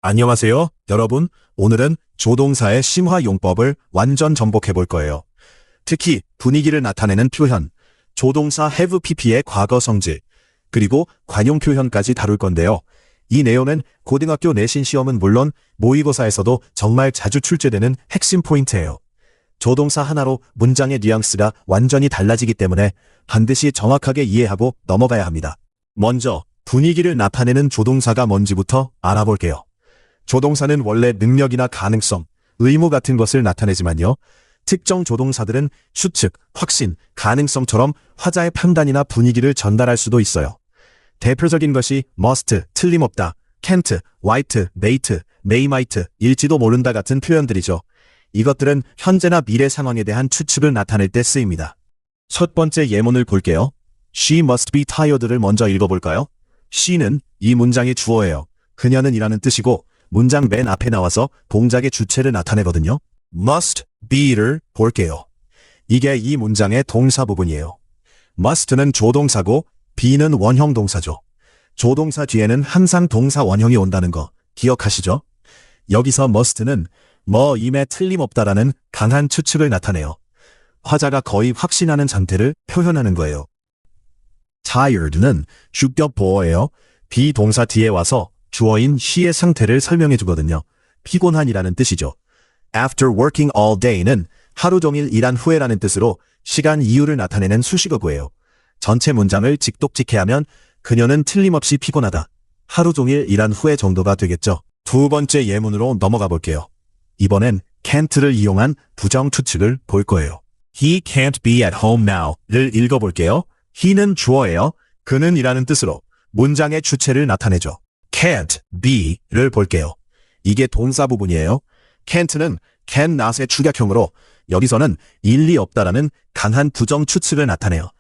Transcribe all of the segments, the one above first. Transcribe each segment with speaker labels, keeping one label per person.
Speaker 1: 안녕하세요, 여러분. 오늘은 조동사의 심화 용법을 완전 정복해 볼 거예요. 특히 분위기를 나타내는 표현, 조동사 have pp의 과거 성질, 그리고 관용 표현까지 다룰 건데요. 이 내용은 고등학교 내신 시험은 물론 모의고사에서도 정말 자주 출제되는 핵심 포인트예요. 조동사 하나로 문장의 뉘앙스가 완전히 달라지기 때문에 반드시 정확하게 이해하고 넘어가야 합니다. 먼저 분위기를 나타내는 조동사가 뭔지부터 알아볼게요. 조동사는 원래 능력이나 가능성, 의무 같은 것을 나타내지만요. 특정 조동사들은 추측, 확신, 가능성처럼 화자의 판단이나 분위기를 전달할 수도 있어요. 대표적인 것이 must, 틀림없다, can't, might, may might, 일지도 모른다 같은 표현들이죠. 이것들은 현재나 미래 상황에 대한 추측을 나타낼 때 쓰입니다. 첫 번째 예문을 볼게요. She must be tired를 먼저 읽어볼까요? she는 이 문장의 주어예요. 그녀는 이라는 뜻이고 문장 맨 앞에 나와서 동작의 주체를 나타내거든요. must be를 볼게요. 이게 이 문장의 동사 부분이에요. must는 조동사고 be는 원형 동사죠. 조동사 뒤에는 항상 동사 원형이 온다는 거 기억하시죠? 여기서 must는 뭐임에 틀림없다라는 강한 추측을 나타내요. 화자가 거의 확신하는 상태를 표현하는 거예요. tired는 주격 보어예요. 비동사 뒤에 와서 주어인 she의 상태를 설명해 주거든요. 피곤한이라는 뜻이죠. After working all day는 하루 종일 일한 후에라는 뜻으로 시간 이유를 나타내는 수식어구예요. 전체 문장을 직독직해하면 그녀는 틀림없이 피곤하다. 하루 종일 일한 후에 정도가 되겠죠. 두 번째 예문으로 넘어가 볼게요. 이번엔 can't를 이용한 부정 추측을 볼 거예요. He can't be at home now를 읽어볼게요. he는 주어예요. 그는 이라는 뜻으로 문장의 주체를 나타내죠. can't be를 볼게요. 이게 동사 부분이에요. can't는 can not의 축약형으로 여기서는 일리 없다라는 강한 부정 추측을 나타내요.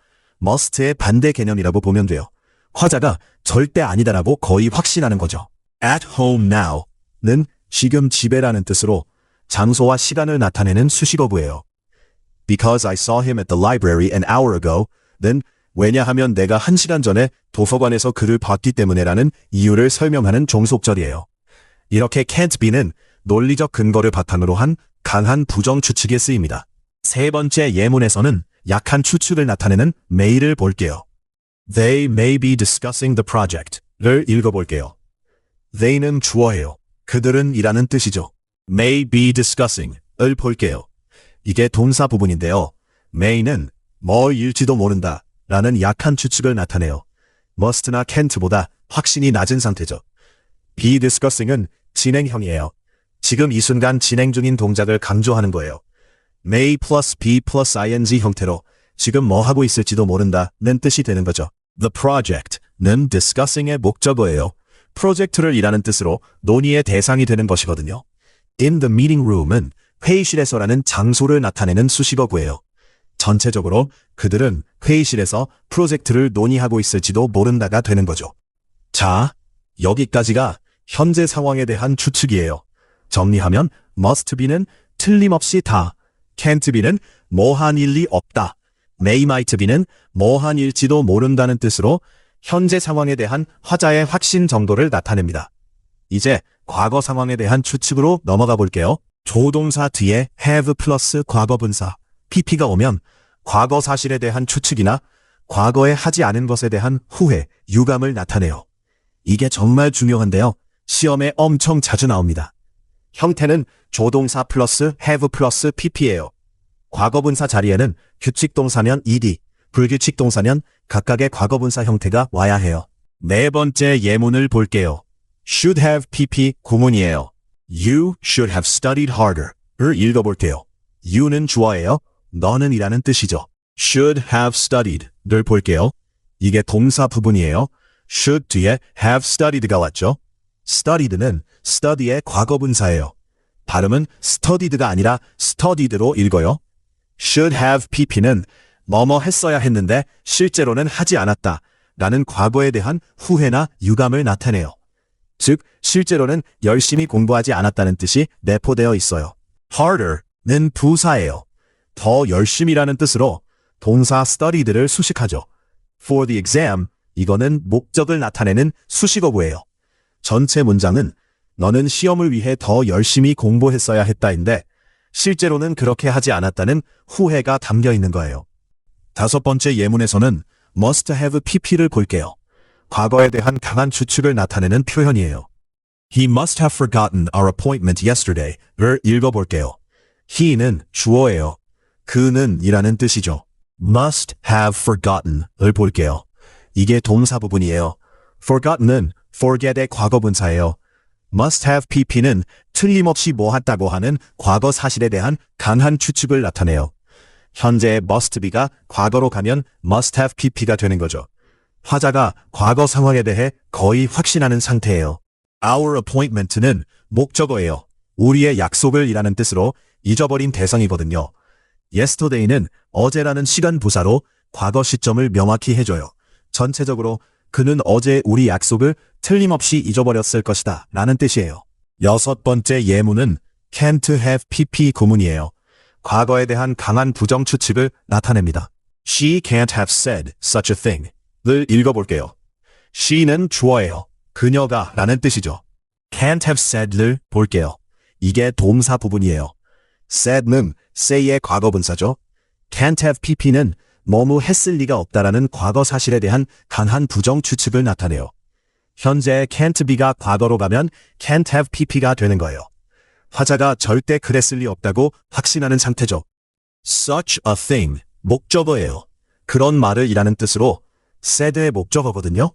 Speaker 1: must의 반대 개념이라고 보면 돼요. 화자가 절대 아니다라고 거의 확신하는 거죠. at home now는 지금 집에라는 뜻으로 장소와 시간을 나타내는 수식어구예요. Because I saw him at the library an hour ago는 왜냐하면 내가 1시간 전에 도서관에서 그를 봤기 때문에라는 이유를 설명하는 종속절이에요. 이렇게 can't be는 논리적 근거를 바탕으로 한 강한 부정 추측에 쓰입니다. 세 번째 예문에서는 약한 추측을 나타내는 may를 볼게요. They may be discussing the project를 읽어볼게요. they는 주어예요. 그들은 이라는 뜻이죠. may be discussing을 볼게요. 이게 동사 부분인데요. may는 뭐일지도 모른다 라는 약한 추측을 나타내요. must나 can't보다 확신이 낮은 상태죠. be discussing은 진행형이에요. 지금 이 순간 진행 중인 동작을 강조하는 거예요. may plus be plus ing 형태로 지금 뭐 하고 있을지도 모른다는 뜻이 되는 거죠. The project는 discussing의 목적어예요. 프로젝트를 이라는 뜻으로 논의의 대상이 되는 것이거든요. In the meeting room은 회의실에서라는 장소를 나타내는 수식어구예요. 전체적으로 그들은 회의실에서 프로젝트를 논의하고 있을지도 모른다가 되는 거죠. 자, 여기까지가 현재 상황에 대한 추측이에요. 정리하면 must be는 틀림없이 다, can't be는 뭐한 일리 없다, may might be는 뭐한 일지도 모른다는 뜻으로 현재 상황에 대한 화자의 확신 정도를 나타냅니다. 이제 과거 상황에 대한 추측으로 넘어가 볼게요. 조동사 뒤에 have 플러스 과거분사 pp가 오면 과거 사실에 대한 추측이나 과거에 하지 않은 것에 대한 후회, 유감을 나타내요. 이게 정말 중요한데요. 시험에 엄청 자주 나옵니다. 형태는 조동사 플러스 have 플러스 pp예요. 과거분사 자리에는 규칙동사면 ed, 불규칙동사면 각각의 과거분사 형태가 와야 해요. 네 번째 예문을 볼게요. should have pp 구문이에요. You should have studied harder를 읽어볼게요. you는 주어예요. 너는 이라는 뜻이죠. should have studied를 볼게요. 이게 동사 부분이에요. should 뒤에 have studied가 왔죠. studied는 study의 과거분사예요. 발음은 studied가 아니라 studied로 읽어요. should have pp는 뭐뭐 했어야 했는데 실제로는 하지 않았다 라는 과거에 대한 후회나 유감을 나타내요. 즉, 실제로는 열심히 공부하지 않았다는 뜻이 내포되어 있어요. harder는 부사예요. 더 열심히라는 뜻으로 동사 studied를 수식하죠. for the exam, 이거는 목적을 나타내는 수식어구예요. 전체 문장은 너는 시험을 위해 더 열심히 공부했어야 했다인데 실제로는 그렇게 하지 않았다는 후회가 담겨 있는 거예요. 다섯 번째 예문에서는 must have pp를 볼게요. 과거에 대한 강한 추측을 나타내는 표현이에요. He must have forgotten our appointment yesterday를 읽어볼게요. he는 주어예요. 그는 이라는 뜻이죠. must have forgotten을 볼게요. 이게 동사 부분이에요. forgotten은 forget의 과거분사예요. must have pp는 틀림없이 뭐 했다고 하는 과거 사실에 대한 강한 추측을 나타내요. 현재의 must be가 과거로 가면 must have pp가 되는 거죠. 화자가 과거 상황에 대해 거의 확신하는 상태예요. Our appointment는 목적어예요. 우리의 약속을 이라는 뜻으로 잊어버린 대상이거든요. Yesterday는 어제라는 시간 부사로 과거 시점을 명확히 해줘요. 전체적으로 그는 어제 우리 약속을 틀림없이 잊어버렸을 것이다 라는 뜻이에요. 여섯 번째 예문은 can't have pp 구문이에요. 과거에 대한 강한 부정 추측을 나타냅니다. She can't have said such a thing 를 읽어볼게요. she는 주어예요. 그녀가 라는 뜻이죠. can't have said를 볼게요. 이게 동사 부분이에요. said는 say의 과거분사죠. can't have pp는 너무 했을 리가 없다라는 과거 사실에 대한 강한 부정 추측을 나타내요. 현재 can't be가 과거로 가면 can't have pp가 되는 거예요. 화자가 절대 그랬을 리 없다고 확신하는 상태죠. such a thing, 목적어예요. 그런 말을 이라는 뜻으로 said의 목적어거든요.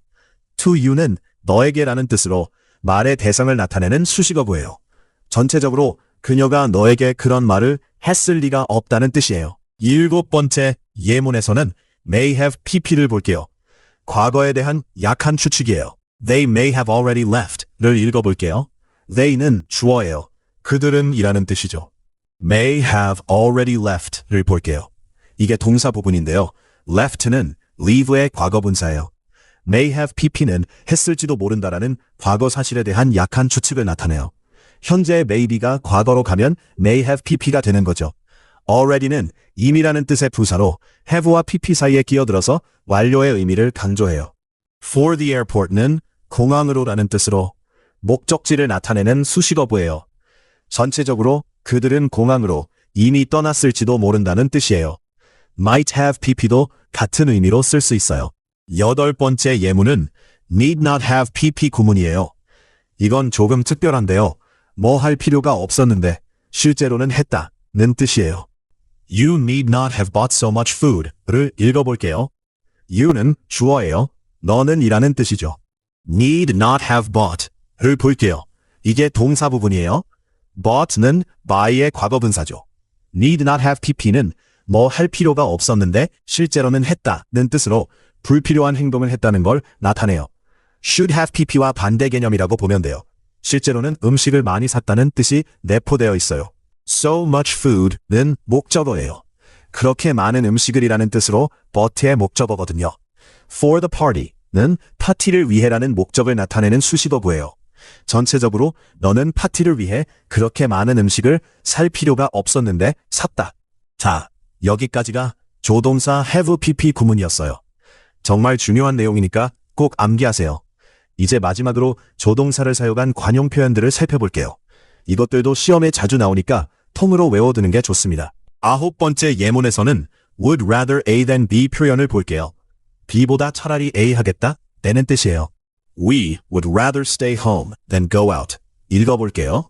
Speaker 1: to you는 너에게라는 뜻으로 말의 대상을 나타내는 수식어구예요. 전체적으로 그녀가 너에게 그런 말을 했을 리가 없다는 뜻이에요. 일곱 번째 예문에서는 may have pp를 볼게요. 과거에 대한 약한 추측이에요. They may have already left를 읽어볼게요. they는 주어예요. 그들은 이라는 뜻이죠. may have already left를 볼게요. 이게 동사 부분인데요. left는 leave의 과거분사예요. may have pp는 했을지도 모른다라는 과거 사실에 대한 약한 추측을 나타내요. 현재의 maybe가 과거로 가면 may have pp가 되는 거죠. already는 이미라는 뜻의 부사로 have와 pp 사이에 끼어들어서 완료의 의미를 강조해요. for the airport는 공항으로라는 뜻으로 목적지를 나타내는 수식어부예요. 전체적으로 그들은 공항으로 이미 떠났을지도 모른다는 뜻이에요. might have pp도 같은 의미로 쓸 수 있어요. 여덟 번째 예문은 need not have pp 구문이에요. 이건 조금 특별한데요. 뭐 할 필요가 없었는데 실제로는 했다는 뜻이에요. You need not have bought so much food를 읽어볼게요. you는 주어예요. 너는 이라는 뜻이죠. need not have bought를 볼게요. 이게 동사 부분이에요. bought는 buy의 과거분사죠. need not have pp는 뭐 할 필요가 없었는데 실제로는 했다는 뜻으로 불필요한 행동을 했다는 걸 나타내요. should have pp와 반대 개념이라고 보면 돼요. 실제로는 음식을 많이 샀다는 뜻이 내포되어 있어요. so much food는 목적어예요. 그렇게 많은 음식을이라는 뜻으로 bught의 목적어거든요. for the party는 파티를 위해라는 목적을 나타내는 수식어구예요. 전체적으로 너는 파티를 위해 그렇게 많은 음식을 살 필요가 없었는데 샀다. 자, 여기까지가 조동사 have pp 구문이었어요. 정말 중요한 내용이니까 꼭 암기하세요. 이제 마지막으로 조동사를 사용한 관용 표현들을 살펴볼게요. 이것들도 시험에 자주 나오니까 통으로 외워두는 게 좋습니다. 아홉 번째 예문에서는 would rather A than B 표현을 볼게요. B보다 차라리 A 하겠다? 라는 뜻이에요. We would rather stay home than go out. 읽어볼게요.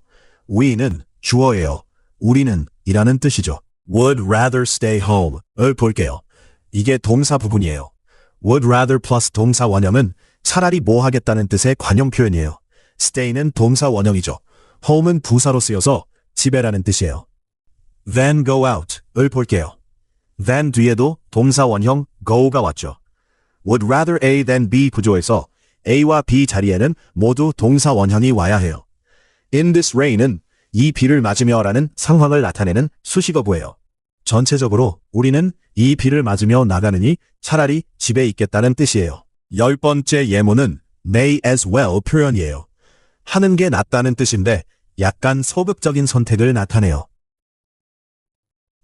Speaker 1: we는 주어예요. 우리는 이라는 뜻이죠. would rather stay home을 볼게요. 이게 동사 부분이에요. would rather plus 동사 원형은 차라리 뭐 하겠다는 뜻의 관용 표현이에요. stay는 동사 원형이죠. home은 부사로 쓰여서 집에라는 뜻이에요. then go out을 볼게요. then 뒤에도 동사 원형 go가 왔죠. would rather A than B 구조에서 A와 B 자리에는 모두 동사 원형이 와야 해요. in this rain은 이 비를 맞으며 라는 상황을 나타내는 수식어구예요. 전체적으로 우리는 이 비를 맞으며 나가느니 차라리 집에 있겠다는 뜻이에요. 열 번째 예문은 may as well 표현이에요. 하는 게 낫다는 뜻인데 약간 소극적인 선택을 나타내요.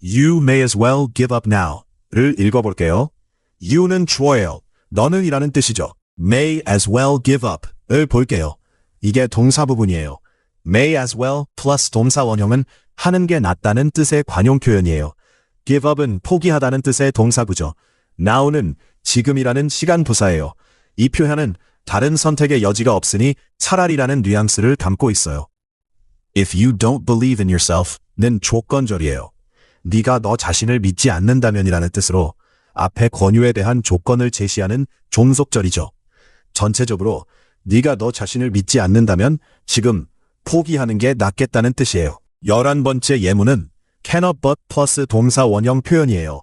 Speaker 1: You may as well give up now를 읽어볼게요. you는 주어예요. 너는 이라는 뜻이죠. may as well give up을 볼게요. 이게 동사 부분이에요. may as well 플러스 동사 원형은 하는 게 낫다는 뜻의 관용 표현이에요. give up은 포기하다는 뜻의 동사구죠. now는 지금이라는 시간 부사예요. 이 표현은 다른 선택의 여지가 없으니 차라리라는 뉘앙스를 담고 있어요. If you don't believe in yourself는 조건절이에요. 네가 너 자신을 믿지 않는다면이라는 뜻으로 앞에 권유에 대한 조건을 제시하는 종속절이죠. 전체적으로 네가 너 자신을 믿지 않는다면 지금 포기하는 게 낫겠다는 뜻이에요. 11번째 예문은 cannot but 플러스 동사 원형 표현이에요.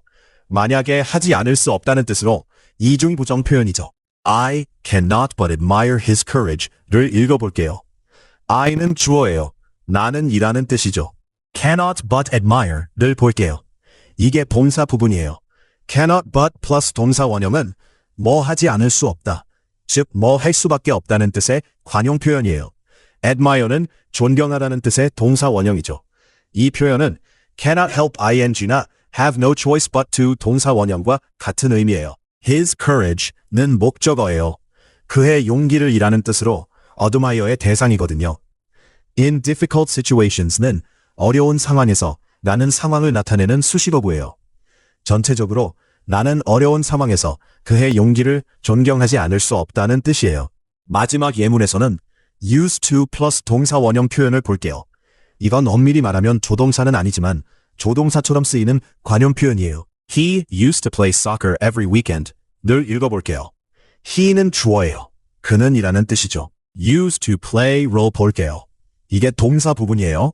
Speaker 1: 만약에 하지 않을 수 없다는 뜻으로 이중부정 표현이죠. I cannot but admire his courage를 읽어볼게요. I는 주어예요. 나는 이라는 뜻이죠. cannot but admire를 볼게요. 이게 본사 부분이에요. cannot but 플러스 동사 원형은 뭐 하지 않을 수 없다. 즉, 뭐 할 수밖에 없다는 뜻의 관용 표현이에요. admire는 존경하다는 뜻의 동사 원형이죠. 이 표현은 cannot help ing나 have no choice but to 동사 원형과 같은 의미예요. his courage는 목적어예요. 그의 용기를 이라는 뜻으로 admire의 대상이거든요. in difficult situations는 어려운 상황에서 라는 상황을 나타내는 수식어구예요. 전체적으로 나는 어려운 상황에서 그의 용기를 존경하지 않을 수 없다는 뜻이에요. 마지막 예문에서는 used to 플러스 동사 원형 표현을 볼게요. 이건 엄밀히 말하면 조동사는 아니지만 조동사처럼 쓰이는 관용 표현이에요. He used to play soccer every weekend 늘 읽어볼게요. he는 주어예요. 그는 이라는 뜻이죠. used to play로 볼게요. 이게 동사 부분이에요.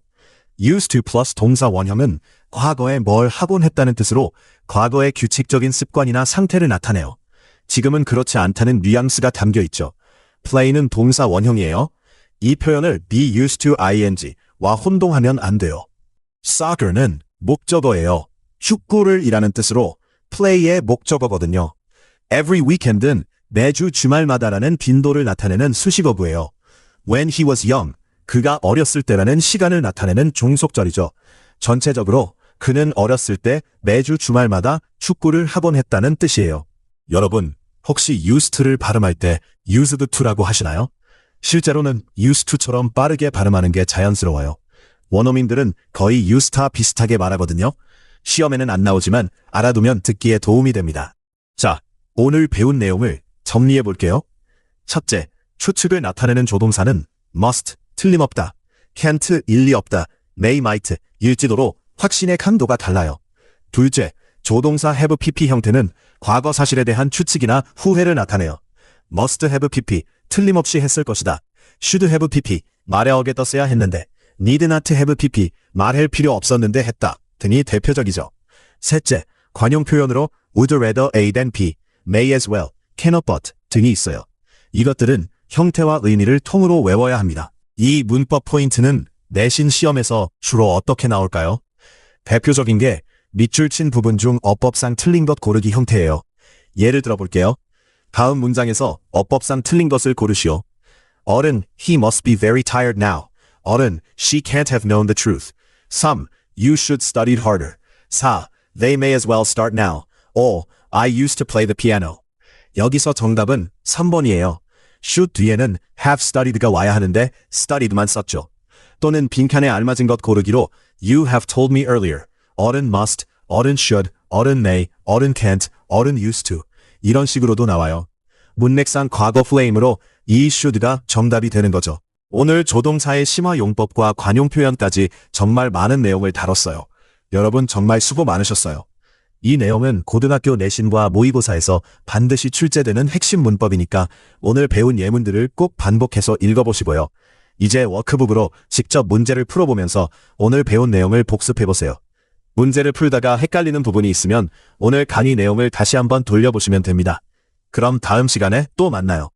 Speaker 1: used to 플러스 동사 원형은 과거에 뭘 하곤 했다는 뜻으로 과거의 규칙적인 습관이나 상태를 나타내요. 지금은 그렇지 않다는 뉘앙스가 담겨 있죠. play는 동사 원형이에요. 이 표현을 be used to ing와 혼동하면 안 돼요. soccer는 목적어예요. 축구를 이라는 뜻으로 play의 목적어거든요. every weekend은 매주 주말마다라는 빈도를 나타내는 수식어구예요. when he was young, 그가 어렸을 때라는 시간을 나타내는 종속절이죠. 전체적으로 그는 어렸을 때 매주 주말마다 축구를 하곤 했다는 뜻이에요. 여러분, 혹시 used to를 발음할 때 used to라고 하시나요? 실제로는 used to처럼 빠르게 발음하는 게 자연스러워요. 원어민들은 거의 used와 비슷하게 말하거든요. 시험에는 안 나오지만 알아두면 듣기에 도움이 됩니다. 자, 오늘 배운 내용을 정리해 볼게요. 첫째, 추측을 나타내는 조동사는 must, 틀림없다, can't, 일리 없다, may, might, 일지도로 확신의 강도가 달라요. 둘째, 조동사 have pp 형태는 과거 사실에 대한 추측이나 후회를 나타내요. must have pp, 틀림없이 했을 것이다. should have pp, 말의 어게 떴어야 했는데, need not have pp, 말할 필요 없었는데 했다 등이 대표적이죠. 셋째, 관용 표현으로 would rather A than B, may as well, cannot but 등이 있어요. 이것들은 형태와 의미를 통으로 외워야 합니다. 이 문법 포인트는 내신 시험에서 주로 어떻게 나올까요? 대표적인 게 밑줄 친 부분 중 어법상 틀린 것 고르기 형태예요. 예를 들어볼게요. 다음 문장에서 어법상 틀린 것을 고르시오. 어른, he must be very tired now. 어른, she can't have known the truth. 3. You should study harder. 4. They may as well start now. 5. I used to play the piano. 여기서 정답은 3번이에요. should 뒤에는 have studied가 와야 하는데 studied만 썼죠. 또는 빈칸에 알맞은 것 고르기로 you have told me earlier. 어른 must, 어른 should, 어른 may, 어른 can't, 어른 used to. 이런 식으로도 나와요. 문맥상 과거 플레임으로 이 should가 정답이 되는 거죠. 오늘 조동사의 심화 용법과 관용 표현까지 정말 많은 내용을 다뤘어요. 여러분 정말 수고 많으셨어요. 이 내용은 고등학교 내신과 모의고사에서 반드시 출제되는 핵심 문법이니까 오늘 배운 예문들을 꼭 반복해서 읽어보시고요. 이제 워크북으로 직접 문제를 풀어보면서 오늘 배운 내용을 복습해보세요. 문제를 풀다가 헷갈리는 부분이 있으면 오늘 강의 내용을 다시 한번 돌려보시면 됩니다. 그럼 다음 시간에 또 만나요.